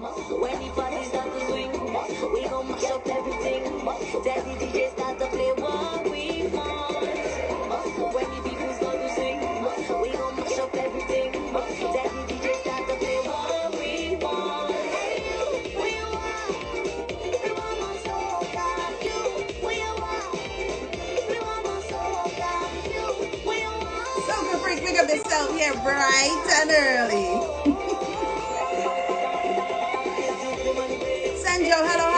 When the party start to swing, we gon' mash up everything. Tell the DJ start to play what we want. When the people start to sing, we gon' mash up everything. Tell the DJ start to play what we want. We want more soca. We want more soca. We want. Soca Freak, pick up yourself here bright and early. Sanjo, hello, hi.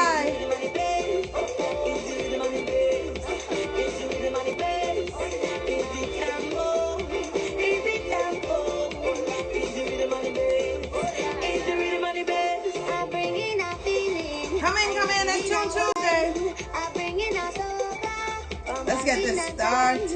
Come in, it's Tune Tuesday. Let's get this started.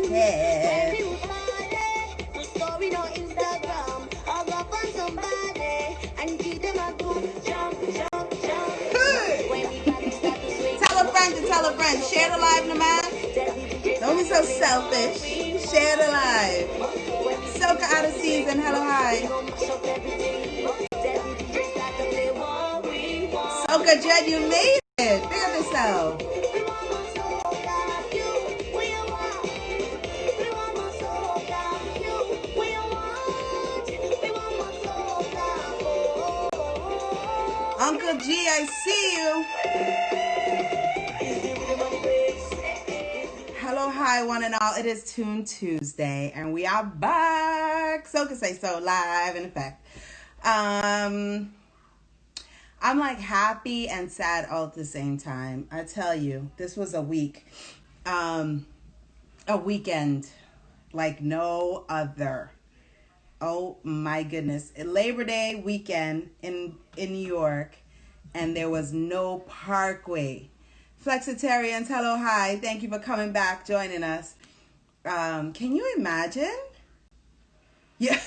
Tell a friend, share the live, man. Don't be so selfish. Share the live. Soca out of season, hello, hi. Soca Jed, you made it. Big up yourself. Uncle G, I see you. Hello, hi, one and all. It is Tune Tuesday, and we are back. Soca Say So live in effect. I'm like happy and sad all at the same time. I tell you, this was a week, a weekend like no other. Oh my goodness. Labor Day weekend in New York, and there was no Parkway. Flexitarians, hello, hi. Thank you for coming back, joining us. Can you imagine? Yeah.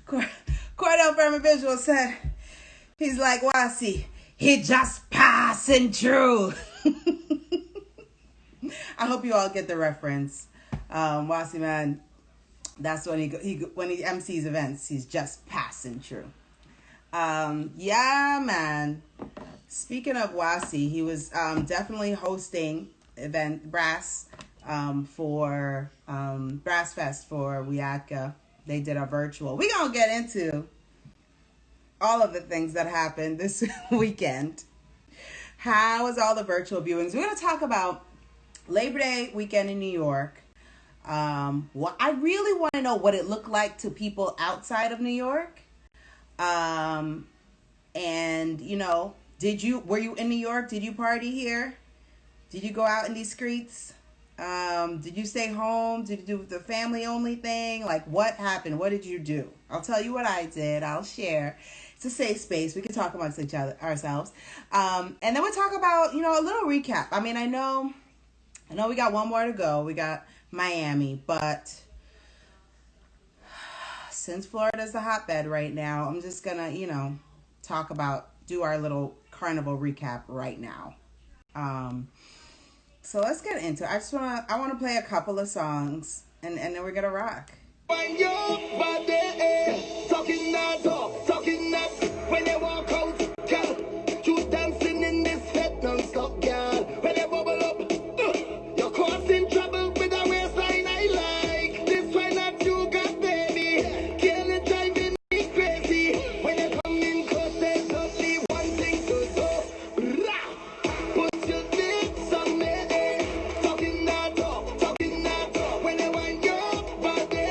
Cordell Firma Visual said, he's like, Wasi, he just passing through. I hope you all get the reference. Wasi, man, that's when when he MCs events, he's just passing through. Yeah, man. Speaking of Wasi, he was definitely hosting event Brass for Brass Fest for Wiatka. They did a virtual. We're gonna get into all of the things that happened this weekend. How was all the virtual viewings? We're gonna talk about Labor Day weekend in New York. Well, I really want to know what it looked like to people outside of New York. And you know, were you in New York? Did you party here? Did you go out in these streets? Did you stay home? Did you do the family only thing? Like, what happened? What did you do? I'll tell you what I did. I'll share. It's a safe space. We can talk amongst ourselves. And then we'll talk about, you know, a little recap. I mean, I know we got one more to go. We got Miami, but since Florida's the hotbed right now, I'm just gonna, you know, do our little carnival recap right now. So let's get into it. I want to play a couple of songs, and then we're gonna rock. When your body talking that talk, talking that when you walk out, girl, you dancing in this head non-stop, girl. When you bubble up, you're causing trouble with a waistline I like. This one that you got, baby, girl, it driving me crazy. When you come in close, there's only one thing to do. Put your lips on me, talking that talk, talking that talk. When you want your body,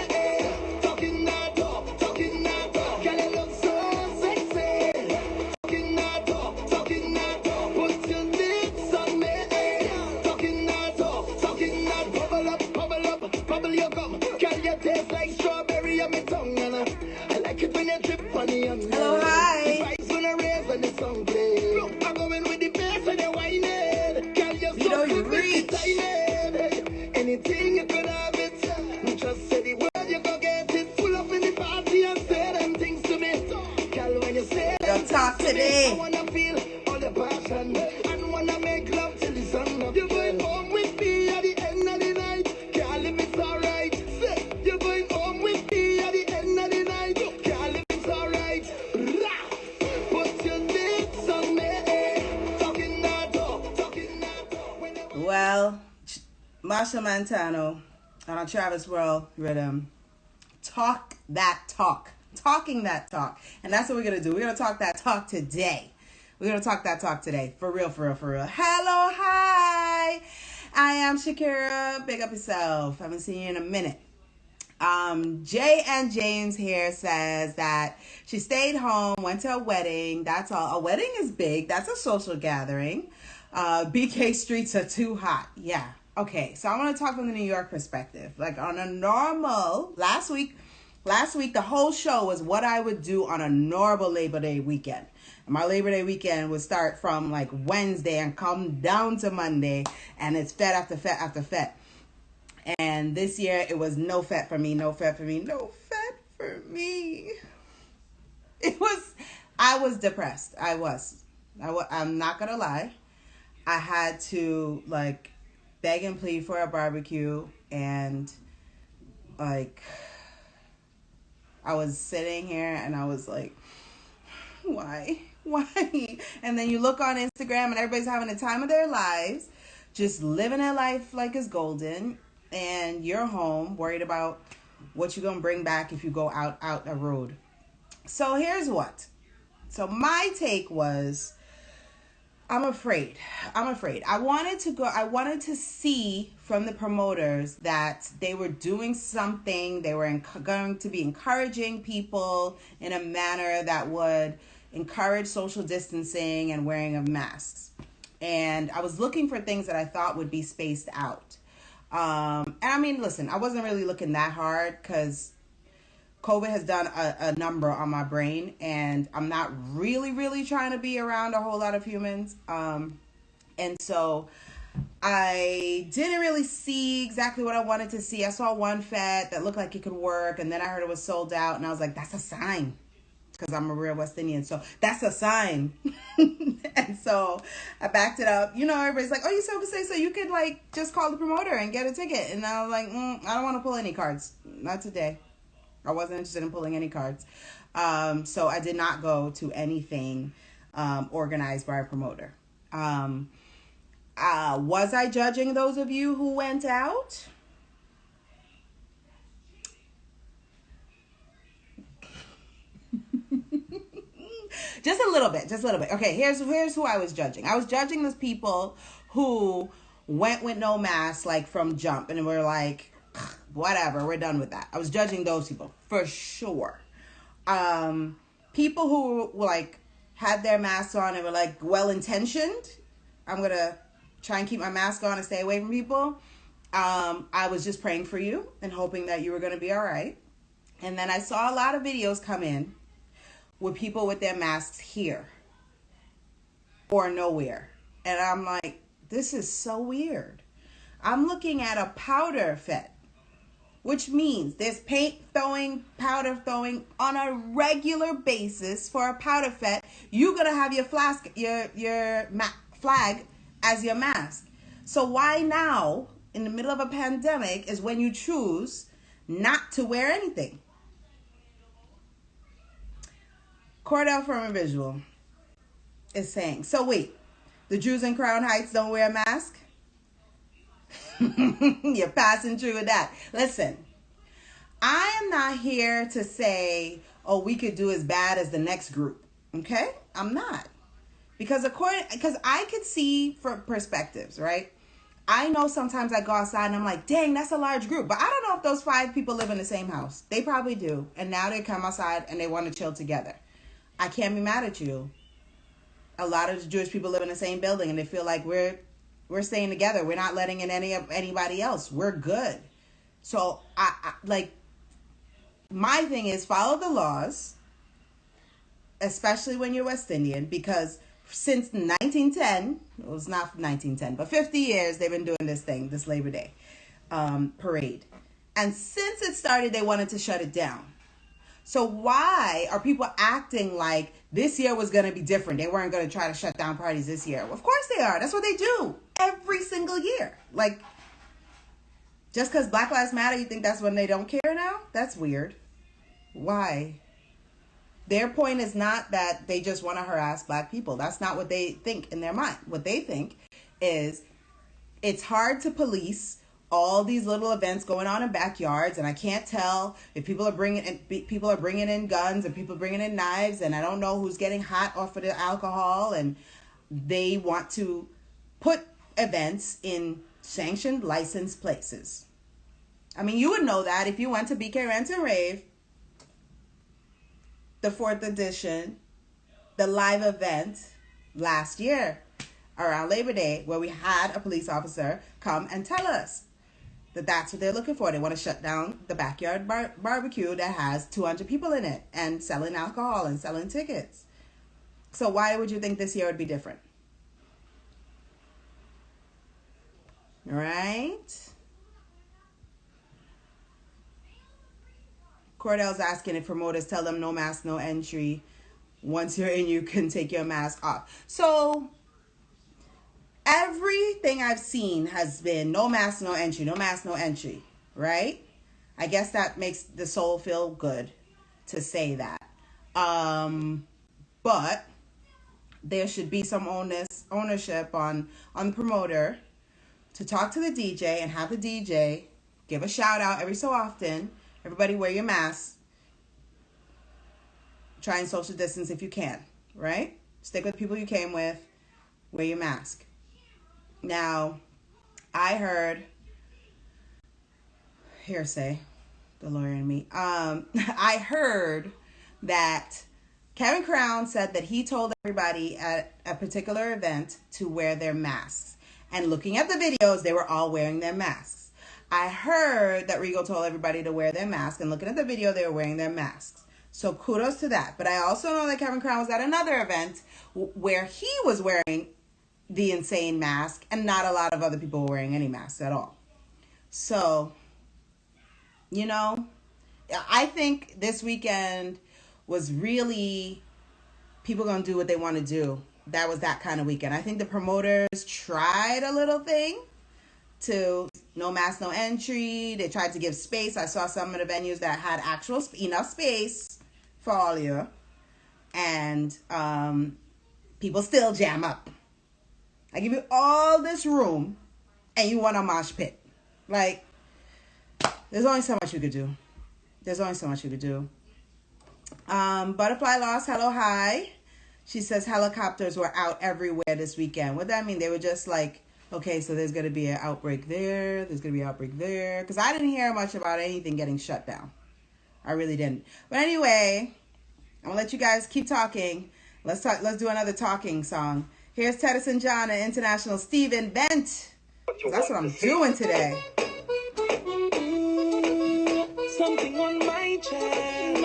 talking that talk, girl, you look so Well, Marsha Montano on a Travis World rhythm. Talk that talk. Talking that talk. And that's what we're going to do. We're going to talk that talk today. We're going to talk that talk today. For real, for real, for real. Hello, hi. I am Shakira. Big up yourself. I haven't seen you in a minute. Jay and James here says that she stayed home, went to a wedding. That's all. A wedding is big. That's a social gathering. BK streets are too hot. Yeah. Okay. So I want to talk from the New York perspective. Like on a normal, last week, the whole show was what I would do on a normal Labor Day weekend. And my Labor Day weekend would start from like Wednesday and come down to Monday. And it's fete after fete after fete. And this year, it was no fete for me, no fete for me, no fete for me. I was depressed. I'm not going to lie. I had to, like, beg and plead for a barbecue. And, like, I was sitting here and I was like, why? Why? And then you look on Instagram and everybody's having the time of their lives, just living their life like it's golden. And you're home worried about what you're going to bring back if you go out a road. So here's what. So my take was, I'm afraid. I wanted to see from the promoters that they were doing something. They were going to be encouraging people in a manner that would encourage social distancing and wearing of masks. And I was looking for things that I thought would be spaced out. And I mean, listen, I wasn't really looking that hard because COVID has done a number on my brain and I'm not really trying to be around a whole lot of humans. And so I didn't really see exactly what I wanted to see. I saw one fete that looked like it could work and then I heard it was sold out and I was like, that's a sign. Because I'm a real West Indian, so that's a sign. And so I backed it up. You know, everybody's like, oh, you so you could like just call the promoter and get a ticket. And I was like, I don't want to pull any cards. Not today. I wasn't interested in pulling any cards. So I did not go to anything organized by a promoter. Was I judging those of you who went out? Just a little bit. Okay, here's who I was judging. I was judging those people who went with no mask, like from jump, and were like, whatever, we're done with that. I was judging those people for sure. People who like had their masks on and were like well intentioned. I'm gonna try and keep my mask on and stay away from people. I was just praying for you and hoping that you were gonna be all right. And then I saw a lot of videos come in with people with their masks here or nowhere. And I'm like, this is so weird. I'm looking at a powder fete, which means there's paint throwing, powder throwing on a regular basis for a powder fete. You're going to have your flag as your mask. So why now, in the middle of a pandemic, is when you choose not to wear anything? Cordell from a Visual is saying, so wait, the Jews in Crown Heights don't wear a mask? You're passing through with that. Listen, I am not here to say, oh, we could do as bad as the next group. Okay? I'm not. Because I could see from perspectives, right? I know sometimes I go outside and I'm like, dang, that's a large group. But I don't know if those 5 people live in the same house. They probably do. And now they come outside and they want to chill together. I can't be mad at you. A lot of Jewish people live in the same building and they feel like we're staying together. We're not letting in anybody else. We're good. So I like, my thing is follow the laws, especially when you're West Indian, because since 1910, it was not 1910, but 50 years they've been doing this thing, this Labor Day parade. And since it started, they wanted to shut it down. So why are people acting like this year was going to be different? They weren't going to try to shut down parties this year. Well, of course they are. That's what they do every single year. Like, just because Black Lives Matter, you think that's when they don't care now? That's weird. Why? Their point is not that they just want to harass Black people. That's not what they think in their mind. What they think is it's hard to police all these little events going on in backyards, and I can't tell if people are bringing in guns and people bringing in knives, and I don't know who's getting hot off of the alcohol, and they want to put events in sanctioned licensed places. I mean, you would know that if you went to BK Rent and Rave, the 4th edition, the live event last year around Labor Day, where we had a police officer come and tell us that that's what they're looking for. They want to shut down the backyard barbecue that has 200 people in it and selling alcohol and selling tickets. So why would you think this year would be different? Right? Cordell's asking if promoters tell them no mask, no entry. Once you're in, you can take your mask off. So everything I've seen has been no mask, no entry, no mask, no entry, right? I guess that makes the soul feel good to say that. But there should be some ownership on the promoter to talk to the DJ and have the DJ give a shout out every so often. Everybody wear your mask. Try and social distance if you can, right? Stick with people you came with. Wear your mask. Now, I heard hearsay, the lawyer and me. I heard that Kevin Crown said that he told everybody at a particular event to wear their masks. And looking at the videos, they were all wearing their masks. I heard that Regal told everybody to wear their mask, and looking at the video, they were wearing their masks. So kudos to that. But I also know that Kevin Crown was at another event where he was wearing the insane mask, and not a lot of other people were wearing any masks at all. So, you know, I think this weekend was really people gonna do what they want to do. That was that kind of weekend. I think the promoters tried a little thing to no mask, no entry. They tried to give space. I saw some of the venues that had actual enough space for all of you, and people still jam up. I give you all this room, and you want a mosh pit. Like, there's only so much you could do. Butterfly Lost, hello, hi. She says helicopters were out everywhere this weekend. What that mean? They were just like, okay, so there's going to be an outbreak there. There's going to be an outbreak there. Because I didn't hear much about anything getting shut down. I really didn't. But anyway, I'm going to let you guys keep talking. Let's do another talking song. Here's Teddyson John and International Stephen Bent. That's what I'm doing today. Something on my chest,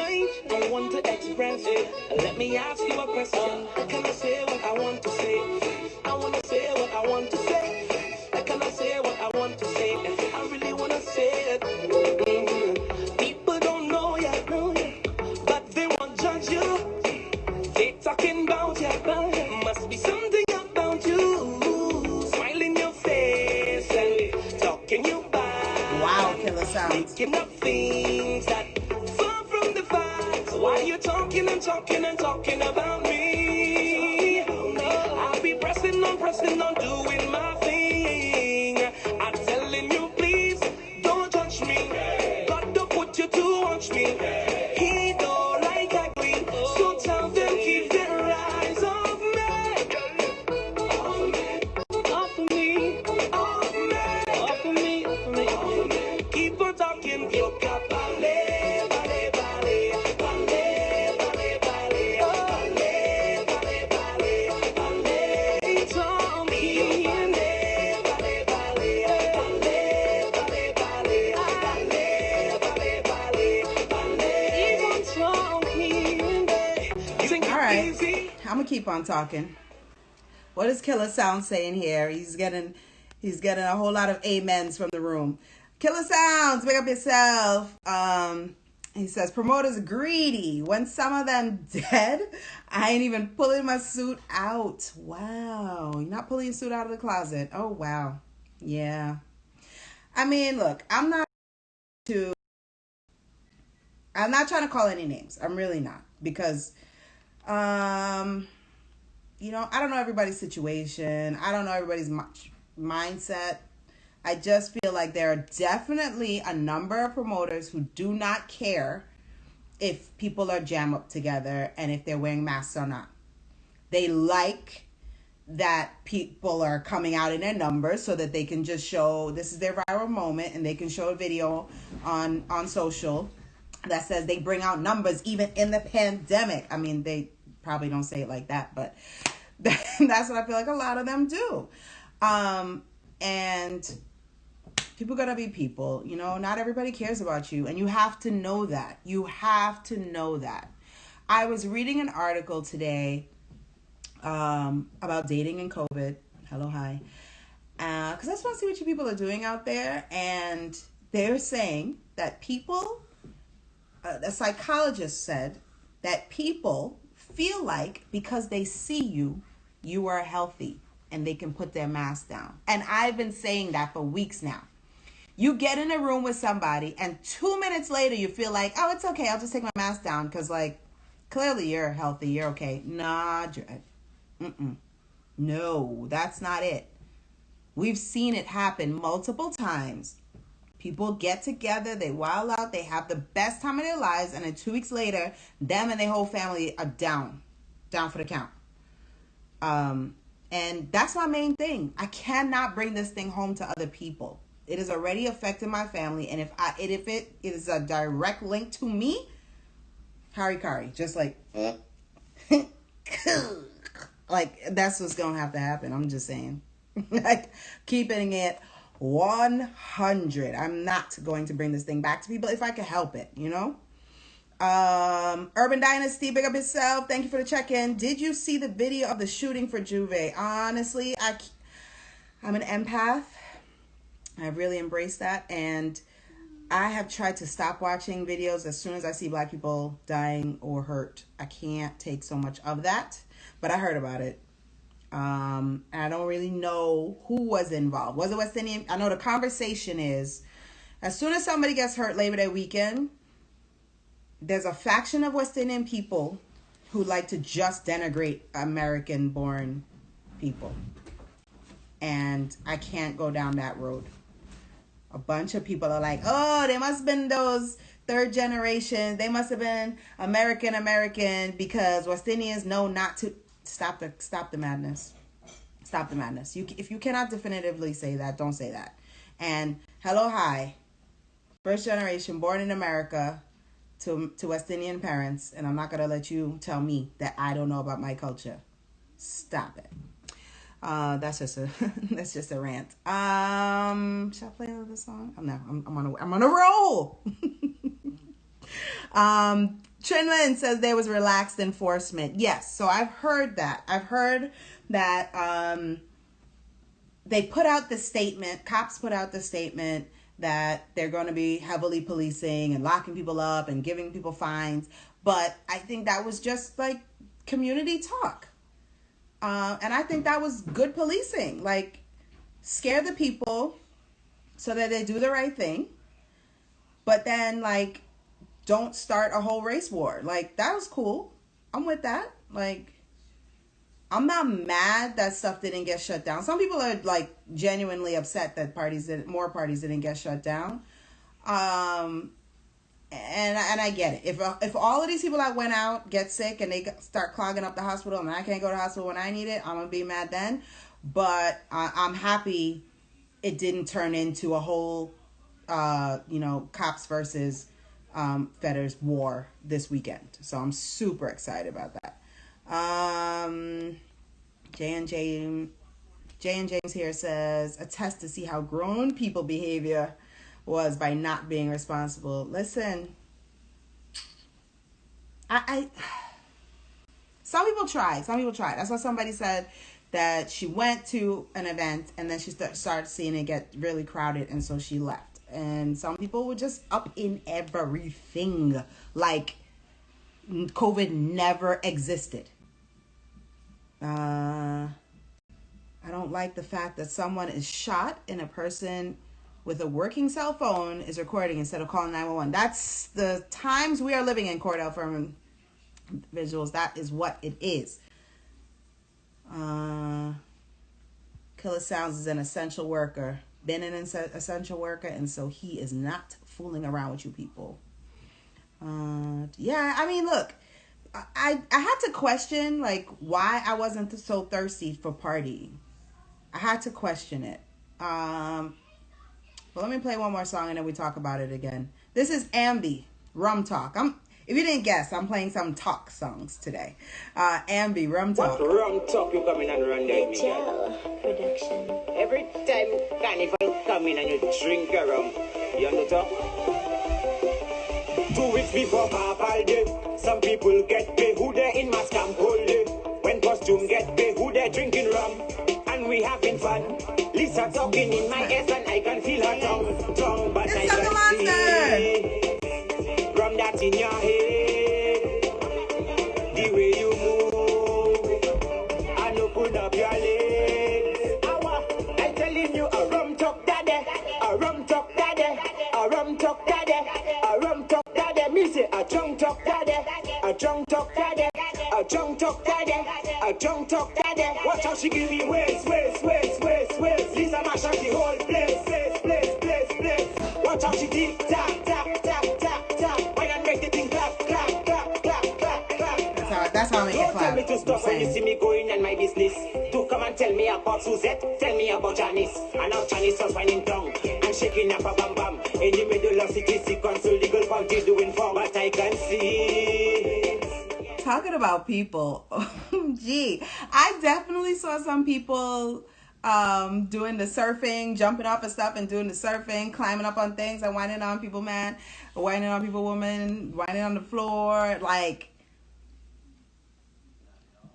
I want to express it. Let me ask you a question. Can I say what I want to say? I want to say what I want to say. Can I say what I want to say? I really want to say it. People don't know yet, but they won't judge you. They talking about you. Must be something about you. Smile in your face and talking you back. Wow, killer sounds. Making up things that far from the facts. Why you talking about me? I'll be pressing on, doing my thing. I'm telling you, please don't touch me. God don't put you to watch me. He don't like ugly, so tell them keep their eyes off me. Off of me. Keep on talking, you got ballet, ballet, ballet, ballet, ballet, ballet, ballet, ballet, ballet, ballet, tell me, ballet, ballet, ballet, ballet, ballet, ballet, ballet, ballet, ballet, even talking. All right, I'm gonna keep on talking. What is Killer Sound saying here? He's getting a whole lot of amens from the room. Killer Sounds, make up yourself. He says, promoters greedy. When some of them dead, I ain't even pulling my suit out. Wow. You're not pulling your suit out of the closet. Oh, wow. Yeah. I mean, look, I'm not trying to call any names. I'm really not. Because, I don't know everybody's situation. I don't know everybody's mindset. I just feel like there are definitely a number of promoters who do not care if people are jammed up together and if they're wearing masks or not. They like that people are coming out in their numbers so that they can just show this is their viral moment, and they can show a video on social that says they bring out numbers even in the pandemic. I mean, they probably don't say it like that, but that's what I feel like a lot of them do. And people gotta be people, you know, not everybody cares about you, and you have to know that. You have to know that. I was reading an article today about dating and COVID. Hello, hi. Because I just want to see what you people are doing out there. And they're saying that people, a psychologist said that people feel like because they see you, you are healthy and they can put their mask down. And I've been saying that for weeks now. You get in a room with somebody and 2 minutes later you feel like, oh, it's okay, I'll just take my mask down because, like, clearly you're healthy, you're okay. Nah, no, that's not it. We've seen it happen multiple times. People get together, they wild out, they have the best time of their lives, and then 2 weeks later, them and their whole family are down for the count. And that's my main thing. I cannot bring this thing home to other people. It has already affected my family, and if it is a direct link to me, Kari, just like, like, that's what's gonna have to happen. I'm just saying. Like, keeping it 100. I'm not going to bring this thing back to people if I can help it, you know? Urban Dynasty, big up yourself. Thank you for the check-in. Did you see the video of the shooting for Juve? Honestly, I'm an empath. I really embrace that, and I have tried to stop watching videos as soon as I see Black people dying or hurt. I can't take so much of that, but I heard about it. And I don't really know who was involved. Was it West Indian? I know the conversation is, as soon as somebody gets hurt Labor Day weekend, there's a faction of West Indian people who like to just denigrate American-born people. And I can't go down that road. A bunch of people are like, oh, they must have been those third generation. They must have been American because West Indians know not to. Stop the madness. Stop the madness. If you cannot definitively say that, don't say that. And hello, hi. First generation, born in America to West Indian parents. And I'm not going to let you tell me that I don't know about my culture. Stop it. That's just a rant. Should I play another song? Oh, no, I'm on a roll. Trinlin says there was relaxed enforcement. Yes, so I've heard that. They put out the statement, cops put out the statement that they're going to be heavily policing and locking people up and giving people fines. But I think that was just like community talk. And I think that was good policing. Like, scare the people so that they do the right thing. But then, like, don't start a whole race war. Like, that was cool. I'm with that. Like, I'm not mad that stuff didn't get shut down. Some people are, like, genuinely upset that more parties didn't get shut down. And I get it. If all of these people that went out get sick and they start clogging up the hospital and I can't go to the hospital when I need it, I'm going to be mad then. But I'm happy it didn't turn into a whole, cops versus Fetters war this weekend. So I'm super excited about that. Jay and James here says, a test to see how grown people behavior was by not being responsible. Listen, some people try. That's why somebody said that she went to an event and then she started seeing it get really crowded, and so she left. And some people were just up in everything, like COVID never existed. I don't like the fact that someone is shot and a person with a working cell phone is recording instead of calling 911. That's the times we are living in, Cordell Furman visuals. That is what it is. Killer Sounds is an essential worker, been an essential worker, and so he is not fooling around with you people. Yeah, I mean, look, I had to question like why I wasn't so thirsty for partying. I had to question it. Well, let me play one more song and then we talk about it again. This is Ambi, Rum Talk. If you didn't guess, I'm playing some talk songs today. Ambi, Rum Talk. What rum talk you come in and run there, me Gel production. Every time carnival come in and you drink a rum, you understand? 2 weeks before Papa Day, some people get paid who they in mask camp whole day. When costume get paid who they drinking rum, and we having fun. Lisa talking in my ears and I can feel her tongue, but It's I Sugar can Monster. see rum that's in your head, the way you move, and open up your legs. I'm telling you, a rum talk daddy, a rum talk daddy, a rum talk daddy, a rum talk daddy. Me say a drunk talk daddy, a drunk talk daddy, a drunk talk daddy, a drunk talk daddy. Watch how she give me waist. Lisa mash up the whole place. Watch how she tick tap. Why not make the thing clap. That's how I make it Don't clap. tell me to stop when you see me going on my business. To come and tell me about Suzette, tell me about Janice. And how Janice was finding tongue and shaking up a bam bam. In the middle of city, so legal party doing for what I can see. Talking about people, gee, I definitely saw some people doing the surfing, jumping off of stuff and doing the surfing, climbing up on things and whining on people, man, whining on people, woman, whining on the floor, like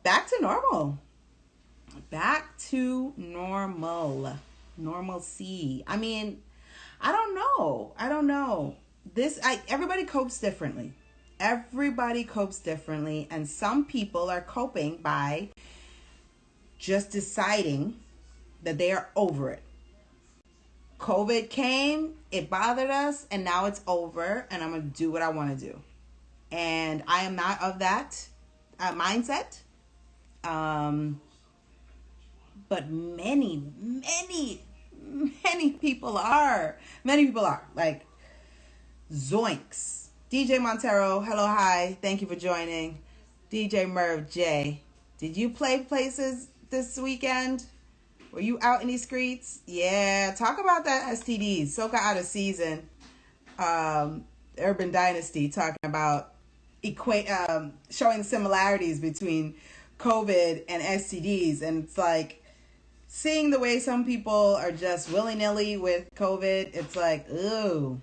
back to normal. Back to normal. Normalcy. I mean, I don't know. Everybody copes differently. And some people are coping by just deciding that they are over it. COVID came, it bothered us, and now it's over, and I'm going to do what I want to do. And I am not of that mindset. But many people are. Like, zoinks. DJ Montero, hello, hi. Thank you for joining. DJ Merv J. Did you play places this weekend? Were you out in these streets? Yeah, talk about that STDs. Soca out of season. Urban Dynasty talking about showing similarities between COVID and STDs. And it's like, seeing the way some people are just willy-nilly with COVID, it's like, ooh.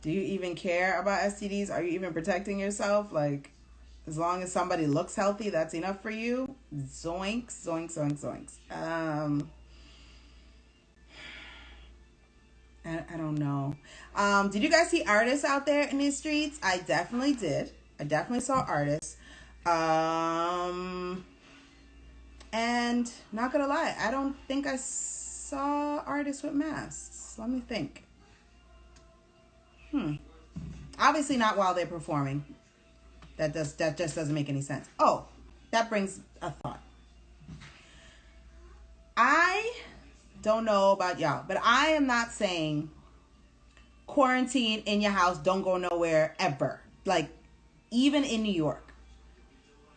Do you even care about STDs? Are you even protecting yourself? Like, as long as somebody looks healthy, that's enough for you? Zoinks. I don't know. Did you guys see artists out there in these streets? I definitely did. I definitely saw artists. And not gonna lie, I don't think I saw artists with masks. Let me think. Obviously not while they're performing. That just doesn't make any sense. Oh, that brings a thought. I don't know about y'all, but I am not saying quarantine in your house, don't go nowhere ever. Like, even in New York,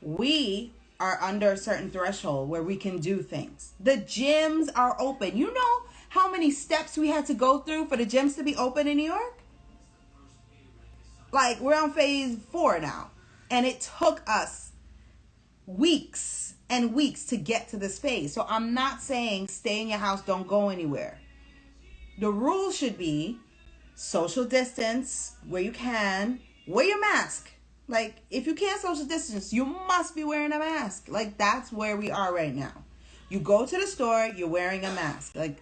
we are under a certain threshold where we can do things. The gyms are open. You know how many steps we had to go through for the gyms to be open in New York? Like, we're on phase 4 now. And it took us weeks and weeks to get to this phase. So I'm not saying stay in your house, don't go anywhere. The rule should be social distance where you can. Wear your mask. Like, if you can't social distance, you must be wearing a mask. Like, that's where we are right now. You go to the store, you're wearing a mask. Like,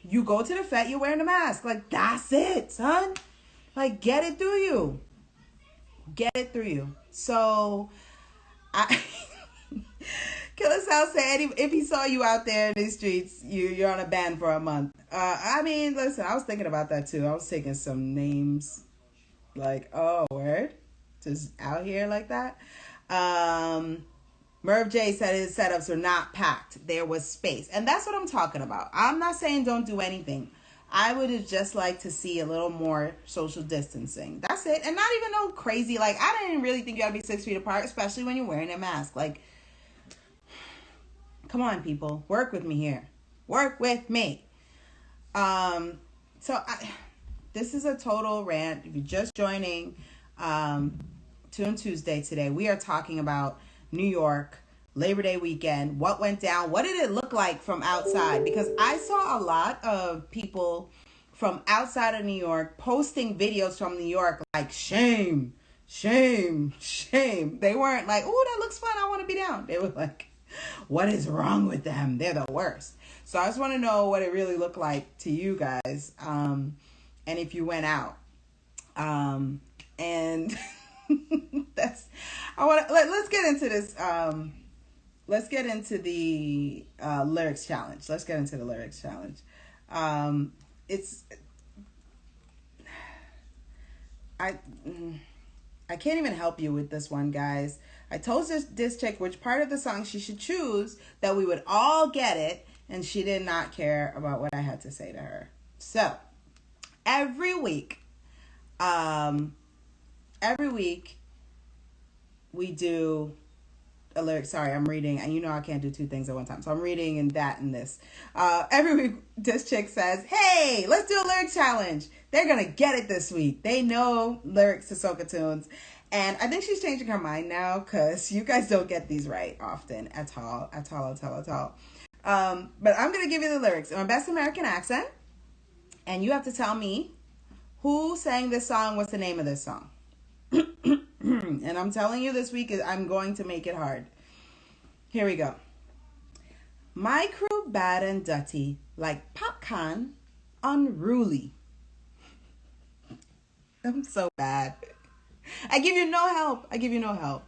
you go to the vet, you're wearing a mask. Like, that's it, son. Like, get it through you. So, Killer Sal said if he saw you out there in the streets, you're on a ban for a month. I mean, listen, I was thinking about that too. I was taking some names. Like, oh, word? Just out here like that. Merv J said his setups were not packed. There was space. And that's what I'm talking about. I'm not saying don't do anything. I would have just liked to see a little more social distancing. That's it. And not even no crazy, like, I didn't really think you gotta be 6 feet apart, especially when you're wearing a mask. Like, come on, people. Work with me here. Work with me. This is a total rant. If you're just joining, Tune Tuesday today, we are talking about New York, Labor Day weekend, what went down, what did it look like from outside? Because I saw a lot of people from outside of New York posting videos from New York like, shame, shame, shame. They weren't like, oh, that looks fun, I want to be down. They were like, what is wrong with them? They're the worst. So I just want to know what it really looked like to you guys, and if you went out. And let's get into this. Let's get into the lyrics challenge. I can't even help you with this one, guys. I told this chick which part of the song she should choose, that we would all get it, and she did not care about what I had to say to her. So every week we do a lyric. Sorry, I'm reading, and you know I can't do two things at one time, so I'm reading and that and this. Every week this chick says, hey, let's do a lyric challenge. They're gonna get it this week. They know lyrics to soca tunes, and I think she's changing her mind now, because you guys don't get these right often at all. But I'm gonna give you the lyrics in my best American accent, and you have to tell me who sang this song, what's the name of this song. And I'm telling you, this week I'm going to make it hard. Here we go. My crew bad and dirty, like popcorn, unruly. I'm so bad. I give you no help.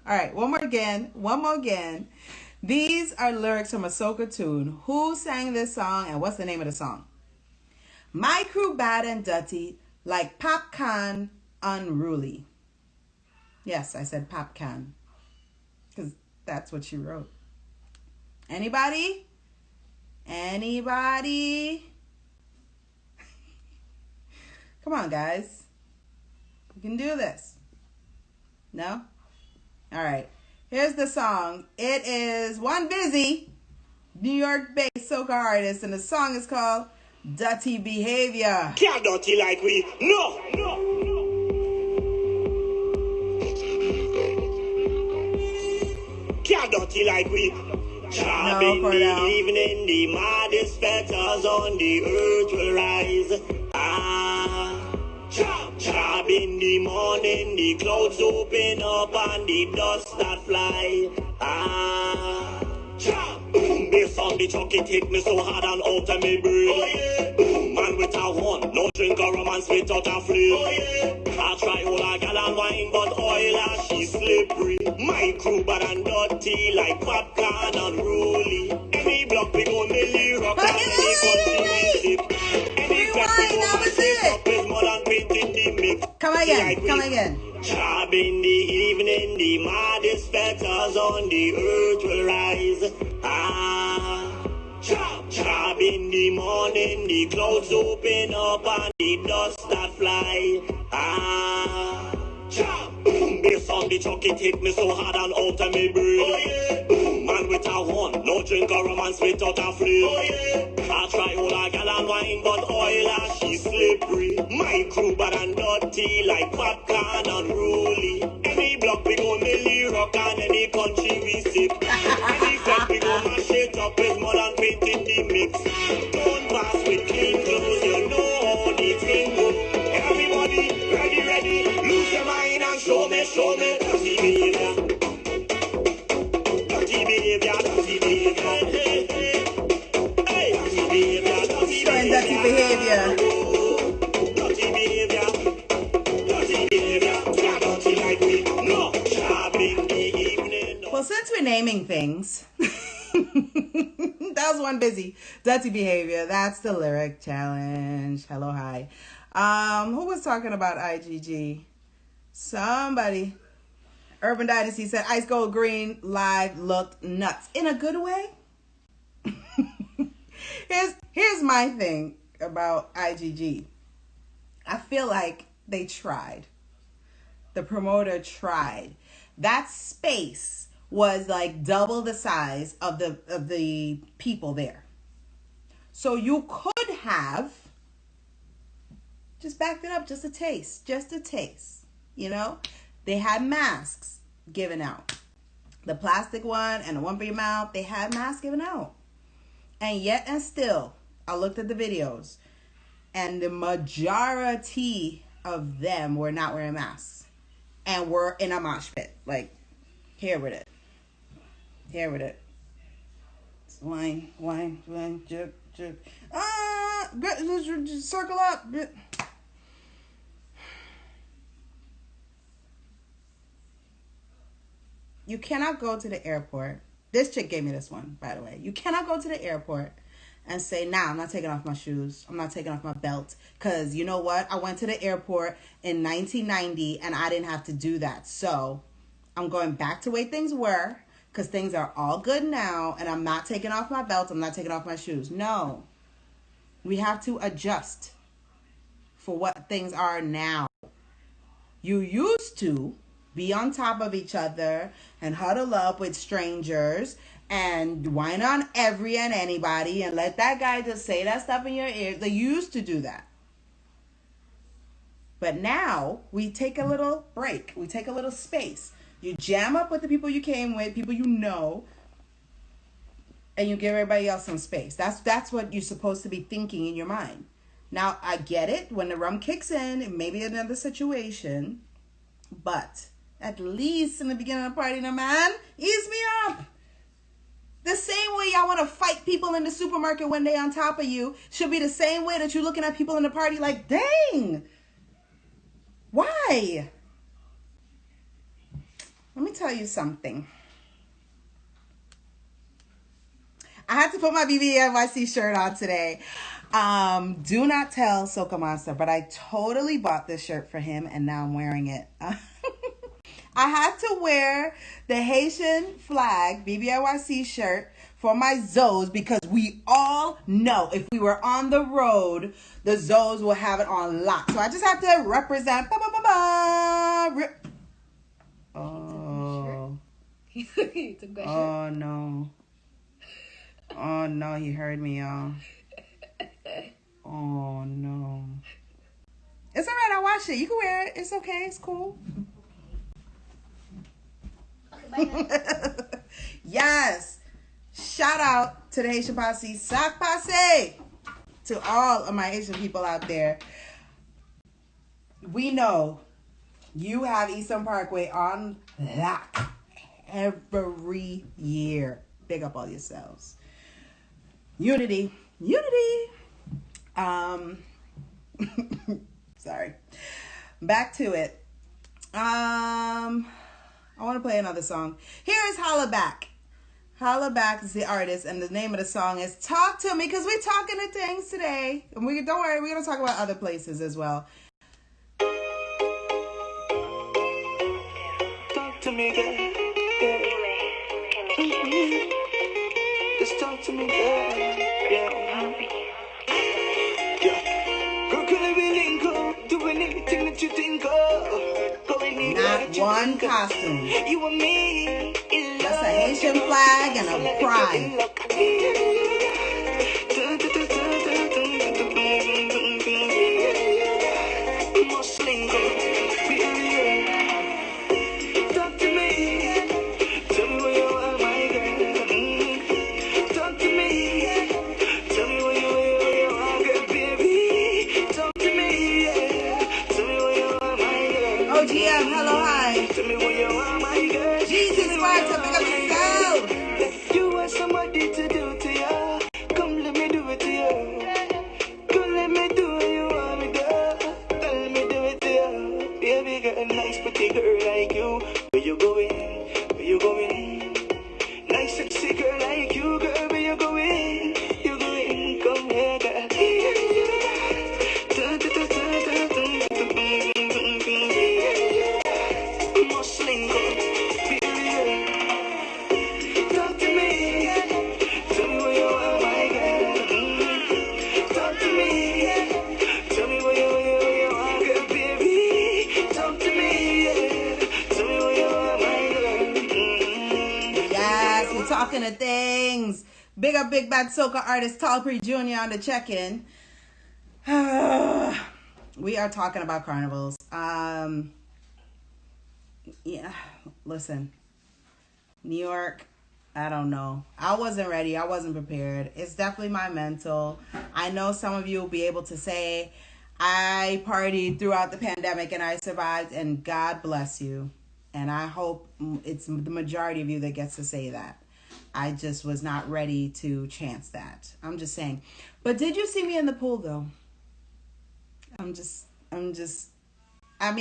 All right, one more again. These are lyrics from a soca tune. Who sang this song and what's the name of the song? My crew bad and dirty, like popcorn, unruly. Yes, I said popcorn, because that's what she wrote. Anybody? Come on, guys. You can do this. No? All right. Here's the song. It is one busy New York-based soca artist, and the song is called Dirty Behavior. Can't dirty like we. No. Can't dirty like we. Job in the evening, the maddest fetters on the earth will rise. Job in the morning, the clouds open up and the dust that fly. Based on the chuck, it hit me so hard and out of me brain. Man with a horn, no drink or romance without a flame. I try all a gal and wine, but oil and she slippery. My crew bad and dirty like popcorn unruly. Any block we go Millie Rock and any country we sip. Any clap we go mash it up is more than paint in the mix. Come again. Job in the evening, the maddest fetters on the earth will rise. Job in the morning, the clouds open up and the dust that fly. Based on the chuck, it hit me so hard and out of me brain. Man with a horn, no drink or romance without a flame. I try all a gal and wine, but oil and she slippery. My crew bad and dirty like popcorn unruly. Any block we go Millie Rock and any country we sip. Any flat we go mash it up is more than paint in the mix. Don't pass with clean clothes, you know how the thing go. Everybody ready, lose your mind and show me dirty behavior. Dirty behavior. Hey, dirty behavior. Showing dirty behavior. Dirty behavior. Dirty like me. No, job in the evening. Well, since we're naming things, that was one busy. Dirty Behavior. That's the lyric challenge. Hello, hi. Who was talking about IGG? Somebody. Urban Dynasty said Ice Cold Green live looked nuts. In a good way? Here's my thing about IGG. I feel like they tried. The promoter tried. That space was like double the size of the people there. So you could have just backed it up just a taste. You know? They had masks given out. The plastic one and the one for your mouth, they had masks given out. And yet and still, I looked at the videos, and the majority of them were not wearing masks. And were in a mosh pit. Like, here with it. Wine, jerk. Just circle up. You cannot go to the airport. This chick gave me this one, by the way. You cannot go to the airport and say, nah, I'm not taking off my shoes. I'm not taking off my belt. Because you know what? I went to the airport in 1990 and I didn't have to do that. So I'm going back to the way things were because things are all good now. And I'm not taking off my belt. I'm not taking off my shoes. No. We have to adjust for what things are now. You used to be on top of each other and huddle up with strangers and whine on every and anybody and let that guy just say that stuff in your ear. They used to do that. But now we take a little break. We take a little space. You jam up with the people you came with, people you know, and you give everybody else some space. That's what you're supposed to be thinking in your mind. Now, I get it. When the rum kicks in, it may be another situation. But at least in the beginning of the party, man, ease me up. The same way y'all want to fight people in the supermarket when they on top of you should be the same way that you're looking at people in the party like, dang, why? Let me tell you something. I had to put my BBNYC shirt on today. Do not tell Soca Monster, but I totally bought this shirt for him and now I'm wearing it. I had to wear the Haitian flag BBNYC shirt for my Zoes because we all know if we were on the road, the Zoes will have it on lock. So I just have to represent. Oh. Oh no. Oh no, he heard me, y'all. Oh no. It's alright, I'll wash it. You can wear it. It's okay, it's cool. Yes. Shout out to the Haitian Posse, Sac Passe, to all of my Haitian people out there. We know you have Eastern Parkway on lock every year. Big up all yourselves. Unity. Sorry. Back to it. I want to play another song. Here is Holla Back. Holla Back is the artist, and the name of the song is Talk to Me, because we're talking to things today. And don't worry, we're going to talk about other places as well. Talk to me, girl. Just talk to me, girl. Girl, can we link up? Do anything that you think of. Not one costume. You and me. Just a Haitian flag and a pride. Talk to me. Tell me where you are, my girl. Talk to me. Tell me where you are, girl, baby. Talk to me. Tell me where you are, my girl. OGM, hello, hi. Tell me where you are, my girl. Jesus Christ, I pick up yourself. You want somebody to do to you. Come let me do it to you. Come let me do what you want me to. Let me do it to you. Baby girl, nice pretty girl like you. Where you going? Where you going? Nice sexy girl like you, girl. Where you going? You going? Come here, girl. talking to things. Big up Big Bad Soca artist Talpree Jr. on the check-in. We are talking about carnivals. Yeah, listen. New York, I don't know. I wasn't ready. I wasn't prepared. It's definitely my mental. I know some of you will be able to say, I partied throughout the pandemic and I survived, and God bless you. And I hope it's the majority of you that gets to say that. I just was not ready to chance that. I'm just saying. But did you see me in the pool though? I mean,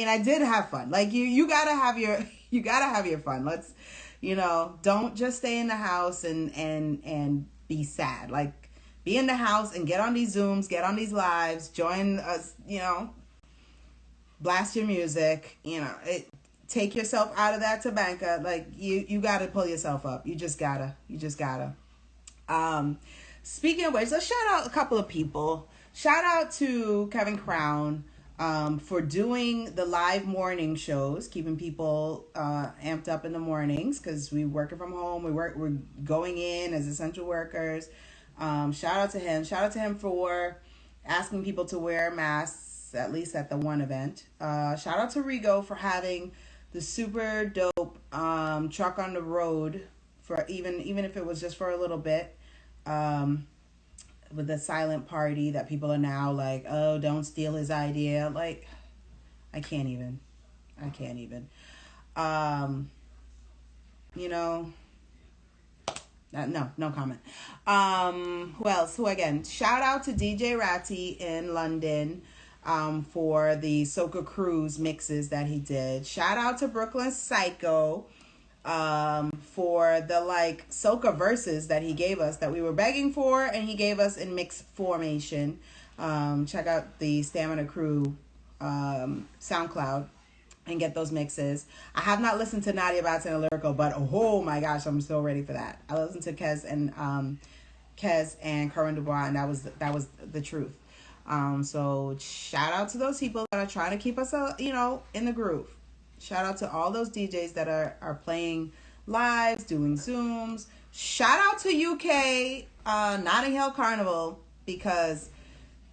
I did have fun. Like you gotta have your fun. Let's, don't just stay in the house and be sad. Like, be in the house and get on these Zooms, get on these lives, join us, blast your music, take yourself out of that tabanka. Like, you gotta pull yourself up. You just gotta. Speaking of which, let's shout out a couple of people. Shout out to Kevin Crown for doing the live morning shows, keeping people amped up in the mornings, because we're working from home. We're going in as essential workers. Shout out to him. Shout out to him for asking people to wear masks, at least at the one event. Shout out to Rigo for having the super dope truck on the road for even if it was just for a little bit. With the silent party that people are now like, oh, don't steal his idea. Like, I can't even. No comment. Who else? Shout out to DJ Ratty in London for the Soca Cruise mixes that he did. Shout out to Brooklyn Psycho for the Soca verses that he gave us that we were begging for, and he gave us in mixed formation. Check out the Stamina Crew SoundCloud and get those mixes. I have not listened to Nadia Batson and Lyrical, but oh my gosh, I'm so ready for that. I listened to Kez and Corinne Dubois, and that was the truth. So shout out to those people that are trying to keep us in the groove. Shout out to all those DJs that are playing lives, doing Zooms. Shout out to UK Notting Hill Carnival, because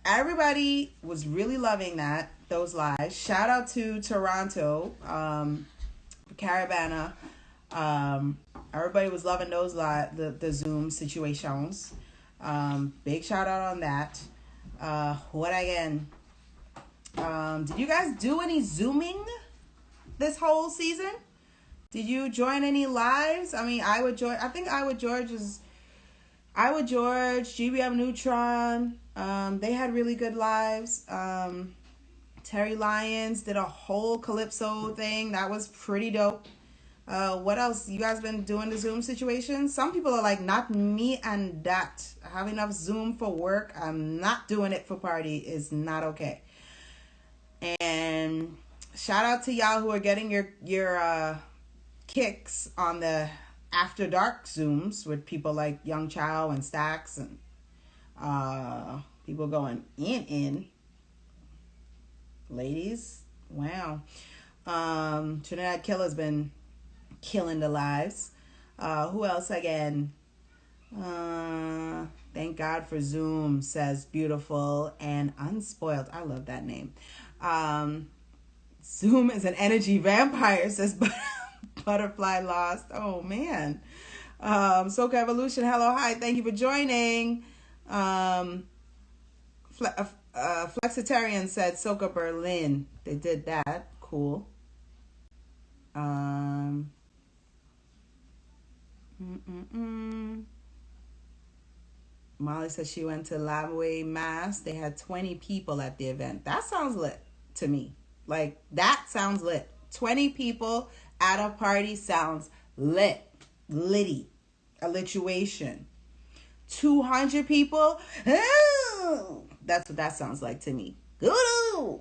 everybody was really loving those lives. Shout out to Toronto, Caravana. Everybody was loving those the Zoom situations. Big shout out on that. What again? Did you guys do any Zooming this whole season? Did you join any lives? I mean, I think Iowa George, GBM Neutron. They had really good lives. Terry Lyons did a whole Calypso thing. That was pretty dope. What else? You guys been doing the Zoom situation? Some people are like, not me and that. I have enough Zoom for work. I'm not doing it for party. Is not okay. And shout out to y'all who are getting your kicks on the After Dark Zooms with people like Young Chow and Stax and people going in. Ladies, wow. Trinidad Killer's been killing the lives. Who else again? Thank God for Zoom, says Beautiful and Unspoiled. I love that name. Zoom is an energy vampire, says Butterfly Lost. Oh man. Soca Evolution, hello, hi, thank you for joining. Flexitarian said Soca Berlin. They did that. Cool. Molly says she went to Lamway Mass. They had 20 people at the event. That sounds lit to me. Like, that sounds lit. 20 people at a party sounds lit. Litty. A lituation. 200 people? Oh, that's what that sounds like to me. Ooh.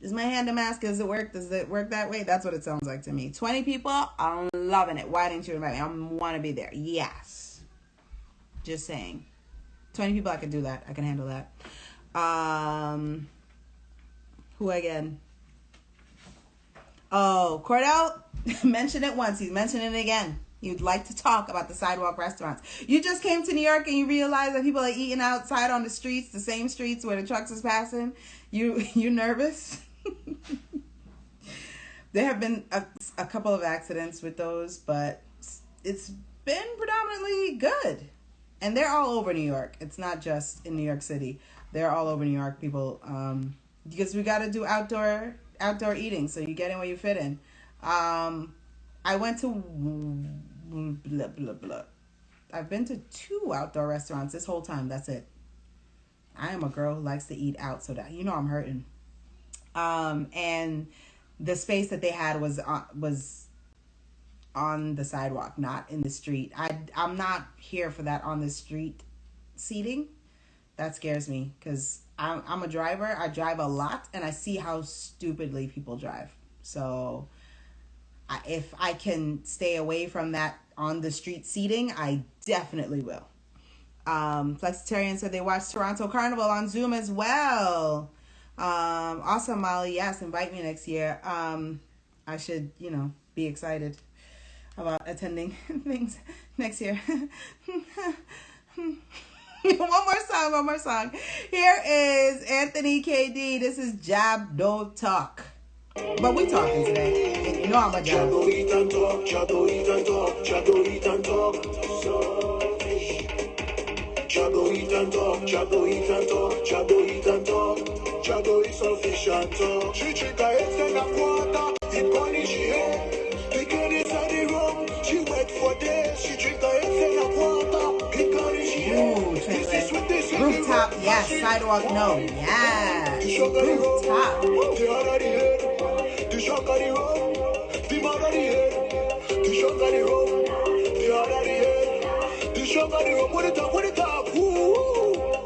Is my hand a mask? Does it work? Does it work that way? That's what it sounds like to me. 20 people? I'm loving it. Why didn't you invite me? I want to be there. Yes. Just saying. 20 people, I can do that. I can handle that. Who again? Oh, Cordell mentioned it once. He's mentioning it again. You'd like to talk about the sidewalk restaurants. You just came to New York and you realize that people are eating outside on the streets, the same streets where the trucks is passing. You nervous? There have been a couple of accidents with those, but it's been predominantly good. And they're all over New York. It's not just in New York City. They're all over New York, people. Because we got to do outdoor eating, so you get in where you fit in. I went to blah, blah, blah. I've been to 2 outdoor restaurants this whole time. That's it. I am a girl who likes to eat out, so that I'm hurting. And the space that they had was on the sidewalk, not in the street. I'm not here for that on the street seating. That scares me because I'm a driver. I drive a lot, and I see how stupidly people drive. So if I can stay away from that on the street seating, I definitely will. Flexitarian said they watched Toronto Carnival on Zoom as well. Awesome, Molly. Yes, invite me next year. I should, be excited about attending things next year. One more song. Here is Anthony KD. This is Jab Don't Talk. But we talking today. You know I'm a jab. Jabbo eat and talk, Jabbo eat and talk, Jabbo eat and talk. Jabbo eat and talk, Jabbo eat and talk, Jabbo eat and talk. Jabbo is selfish and talk. She drink a 8 and a quarter. The bunny she had. The girl inside the room. She wait for days. She drink a 8 and a quarter. The bunny she had. This is what this is. Rooftop, yes. Sidewalk, no. Yes. Rooftop. The other the head. The shock of the road. The mother the head. The shock of the road. The other the head. The shock of the road. What it up? Ooh.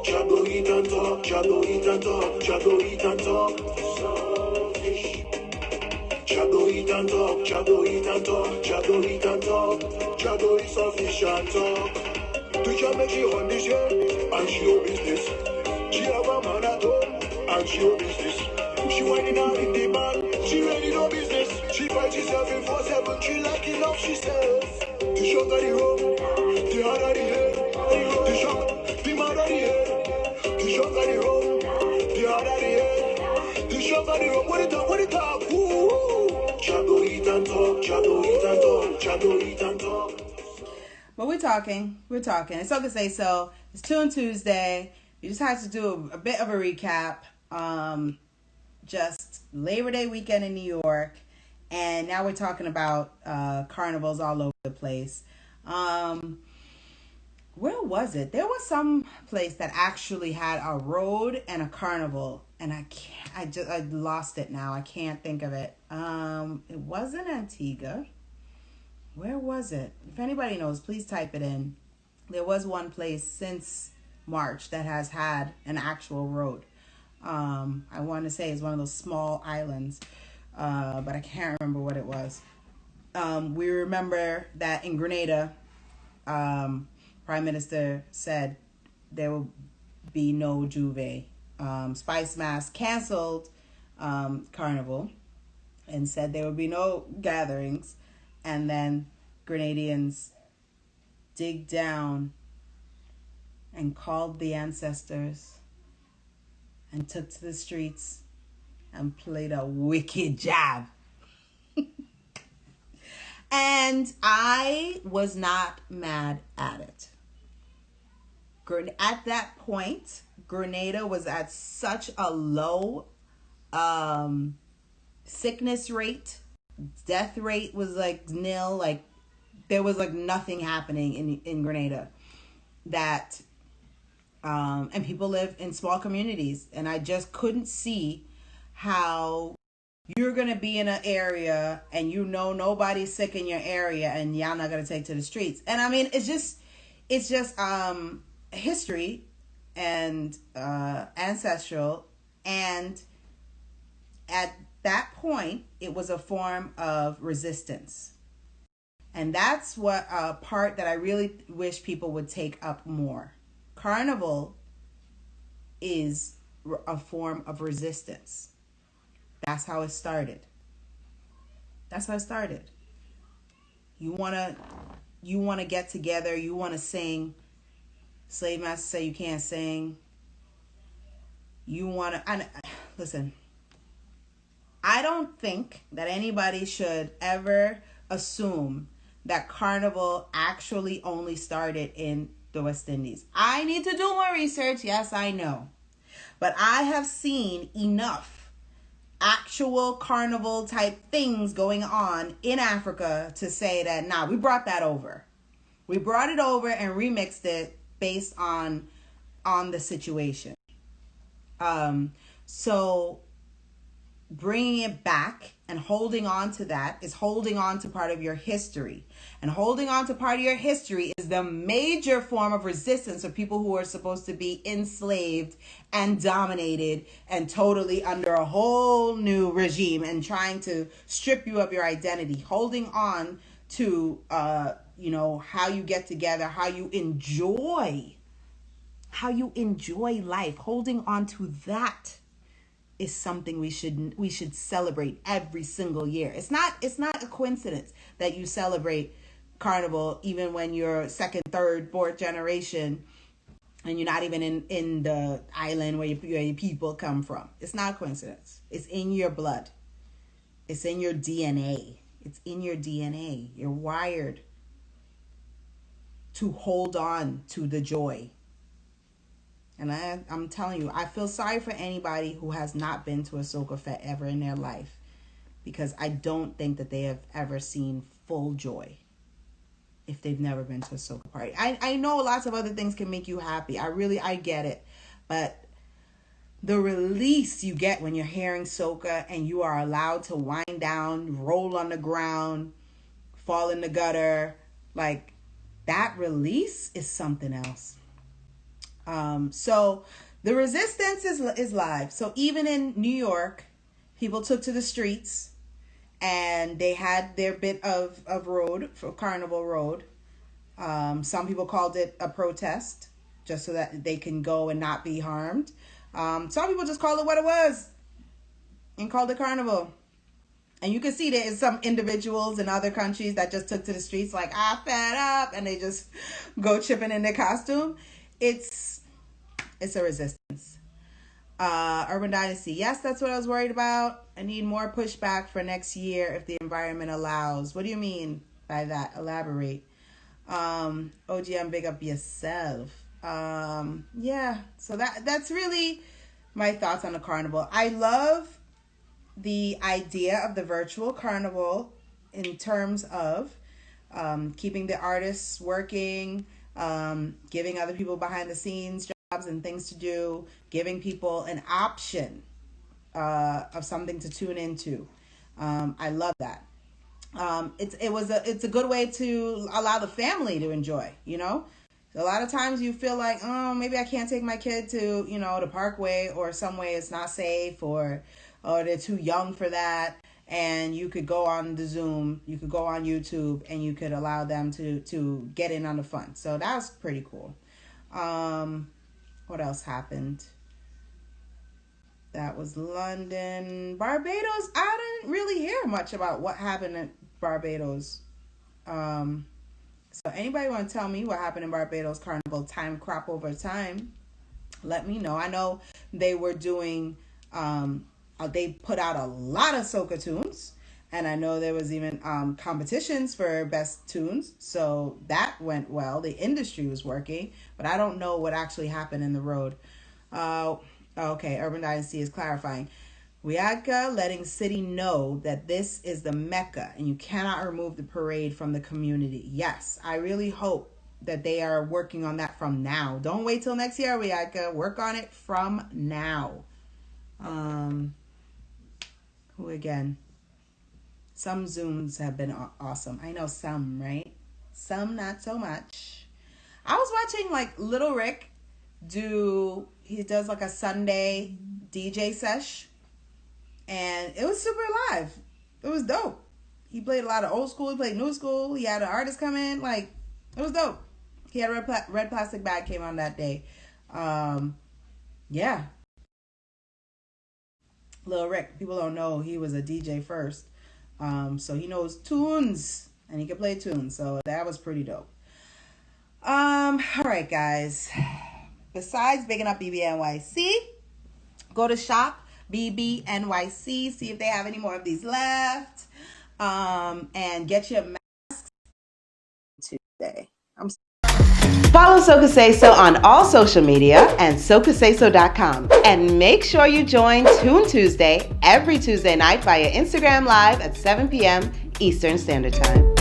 Jabbo eat and talk. Jabbo eat and talk. Jabbo eat and talk. Jabbo eat and talk. Jabbo eat and talk. Jabbo eat and talk. Jabbo is selfish and talk. To jam make she on this year and she your business. She have a man at home and she your business. She whining out in the man. She ready no business. She fights herself in 4/7. She like enough. She says the shock of the road. The hard of the head. The shock. The mad of the head. The shock of the road. The hard of the head. The shock of the road. What it up? Ooh. Jabbo eat and talk. Jabbo eat and talk. Jabbo eat and talk. But we're talking. It's okay to say so. It's Tune Tuesday. You just had to do a bit of a recap. Just Labor Day weekend in New York. And now we're talking about carnivals all over the place. Where was it? There was some place that actually had a road and a carnival. And I lost it now. I can't think of it. It wasn't Antigua. Where was it? If anybody knows, please type it in. There was one place since March that has had an actual road. I want to say it's one of those small islands, but I can't remember what it was. We remember that in Grenada, Prime Minister said there will be no Juve. Spice Mask canceled Carnival and said there would be no gatherings. And then Grenadians dig down and called the ancestors and took to the streets and played a wicked jab. And I was not mad at it. At that point, Grenada was at such a low sickness rate. Death rate was like nil. Like there was like nothing happening in Grenada. That and people live in small communities, and I just couldn't see how you're gonna be in an area and nobody's sick in your area and y'all not gonna take to the streets. And I mean, it's just history and ancestral, and at that point it was a form of resistance. And that's what part that I really wish people would take up more. Carnival is a form of resistance. That's how it started. You want to you want to get together, you want to sing. Slave master say you can't sing. You want to, listen, I don't think that anybody should ever assume that carnival actually only started in the West Indies. I need to do more research. Yes, I know. But I have seen enough actual carnival type things going on in Africa to say that, nah, we brought that over. We brought it over and remixed it based on the situation. So bringing it back and holding on to that is holding on to part of your history. And holding on to part of your history is the major form of resistance for people who are supposed to be enslaved and dominated and totally under a whole new regime and trying to strip you of your identity. Holding on to, how you get together, how you enjoy life. Holding on to that is something we should celebrate every single year. It's not a coincidence that you celebrate carnival even when you're second, third, fourth generation and you're not even in the island where your people come from. It's not a coincidence. It's in your blood. It's in your DNA. It's in your DNA. You're wired to hold on to the joy. And I'm telling you, I feel sorry for anybody who has not been to a Soca Fete ever in their life, because I don't think that they have ever seen full joy if they've never been to a Soca party. I know lots of other things can make you happy. I get it. But the release you get when you're hearing Soca and you are allowed to wind down, roll on the ground, fall in the gutter, like that release is something else. So the resistance is live. So even in New York, people took to the streets and they had their bit of road for Carnival Road. Some people called it a protest just so that they can go and not be harmed. Some people just called it what it was and called it Carnival. And you can see there is some individuals in other countries that just took to the streets like, I fed up, and they just go chipping in their costume. It's a resistance. Urban Dynasty. Yes, that's what I was worried about. I need more pushback for next year if the environment allows. What do you mean by that? Elaborate. OGM, big up yourself. Yeah, so that's really my thoughts on the carnival. I love the idea of the virtual carnival in terms of keeping the artists working, giving other people behind the scenes jobs and things to do, giving people an option of something to tune into. I love that. It's a good way to allow the family to enjoy, A lot of times you feel like, oh, maybe I can't take my kid to, the Parkway or some way it's not safe, or they're too young for that. And you could go on the Zoom, you could go on YouTube, and you could allow them to get in on the fun. So that was pretty cool. What else happened? That was London. Barbados, I didn't really hear much about what happened in Barbados. So anybody want to tell me what happened in Barbados Carnival time crop over time? Let me know. I know they were doing, they put out a lot of soca tunes. And I know there was even competitions for best tunes. So that went well. The industry was working. But I don't know what actually happened in the road. Okay, Urban Dynasty is clarifying. Wiadka letting City know that this is the Mecca and you cannot remove the parade from the community. Yes, I really hope that they are working on that from now. Don't wait till next year, Wiadka. Work on it from now. Who again? Some Zooms have been awesome. I know some, right? Some not so much. I was watching like Little Rick he does like a Sunday DJ sesh. And it was super live. It was dope. He played a lot of old school. He played new school. He had an artist come in. Like, it was dope. He had a red plastic bag came on that day. Yeah. Lil Rick. People don't know he was a DJ first. So he knows tunes. and he could play tunes. So that was pretty dope. All right, guys. Besides bigging up BBNYC, go to shop BBNYC, see if they have any more of these left, and get your masks Tuesday. Follow Soca Say So on all social media and SocaSaySo.com. And make sure you join Tune Tuesday every Tuesday night via Instagram Live at 7 p.m. Eastern Standard Time.